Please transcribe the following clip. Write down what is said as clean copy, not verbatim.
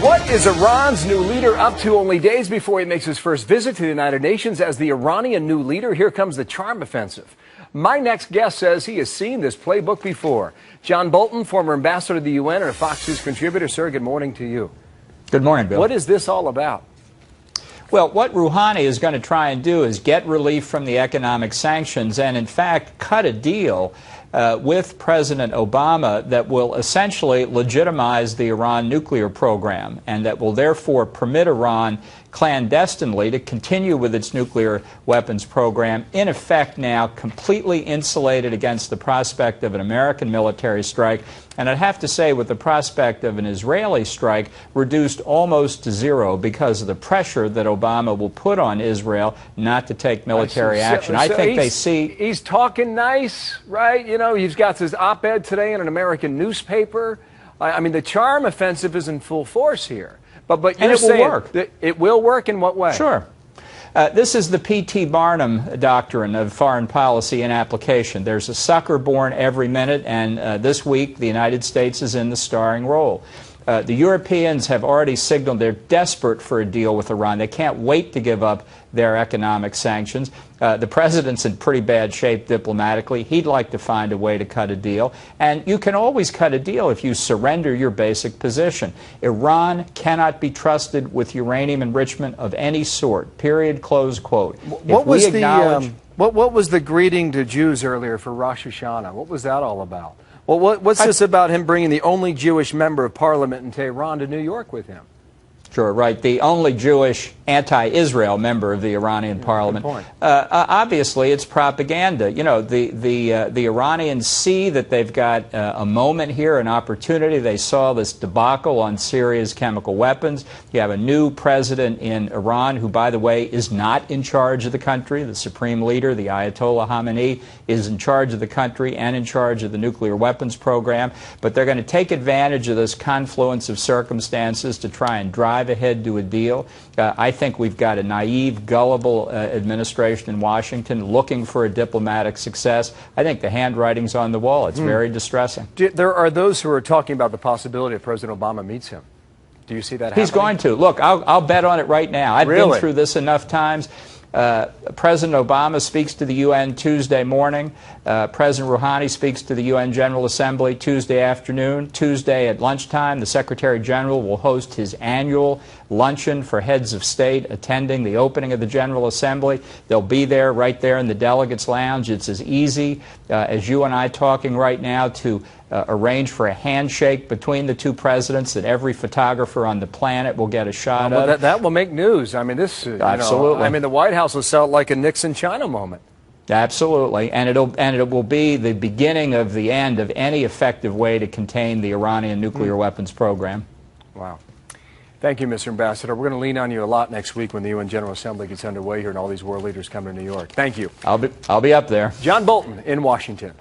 What is Iran's new leader up to only days before he makes his first visit to the United Nations as the Iranian new leader? Here comes the charm offensive. My next guest says he has seen this playbook before. John Bolton, former ambassador to the UN and a Fox News contributor. Sir, good morning to you. Good morning, Bill. What is this all about? Well, what Rouhani is going to try and do is get relief from the economic sanctions and, in fact, cut a deal with President Obama that will essentially legitimize the Iran nuclear program and that will therefore permit Iran clandestinely to continue with its nuclear weapons program, in effect now completely insulated against the prospect of an American military strike, and I'd have to say with the prospect of an Israeli strike reduced almost to zero because of the pressure that Obama will put on Israel not to take military action. I think they see... He's talking nice, right? You know, he's got his op-ed today in an American newspaper. I mean, the charm offensive is in full force here. But you're saying it will work in what way? Sure. This is the P.T. Barnum doctrine of foreign policy in application. There's a sucker born every minute, and this week the United States is in the starring role. The Europeans have already signaled they're desperate for a deal with Iran. They can't wait to give up their economic sanctions. The president's in pretty bad shape diplomatically. He'd like to find a way to cut a deal. And you can always cut a deal if you surrender your basic position. Iran cannot be trusted with uranium enrichment of any sort, period, close quote. What was the greeting to Jews earlier for Rosh Hashanah? What was that all about? Well, what's this about him bringing the only Jewish member of parliament in Tehran to New York with him? Sure, right. The only Jewish anti-Israel member of the Iranian parliament. Good point. Obviously, it's propaganda. You know, the Iranians see that they've got a moment here, an opportunity. They saw this debacle on Syria's chemical weapons. You have a new president in Iran who, by the way, is not in charge of the country. The supreme leader, the Ayatollah Khamenei, is in charge of the country and in charge of the nuclear weapons program. But they're going to take advantage of this confluence of circumstances to try and drive ahead to a deal. I think we've got a naive, gullible administration in Washington looking for a diplomatic success. I think the handwriting's on the wall. It's very distressing. There are those who are talking about the possibility that President Obama meets him. Do you see that happening? He's going to. Look, I'll bet on it right now. I've been through this enough times. President Obama speaks to the UN Tuesday morning. President Rouhani speaks to the UN General Assembly Tuesday afternoon. Tuesday at lunchtime, the Secretary General will host his annual luncheon for heads of state attending the opening of the General Assembly. They'll be there, right there in the Delegates Lounge. It's as easy as you and I talking right now to arrange for a handshake between the two presidents that every photographer on the planet will get a shot of. That will make news. I mean, this, absolutely. I mean, the White House will sell it like a Nixon-China moment. Absolutely, and it will be the beginning of the end of any effective way to contain the Iranian nuclear weapons program. Wow. Thank you, Mr. Ambassador. We're going to lean on you a lot next week when the UN General Assembly gets underway here and all these world leaders come to New York. Thank you. I'll be up there. John Bolton in Washington.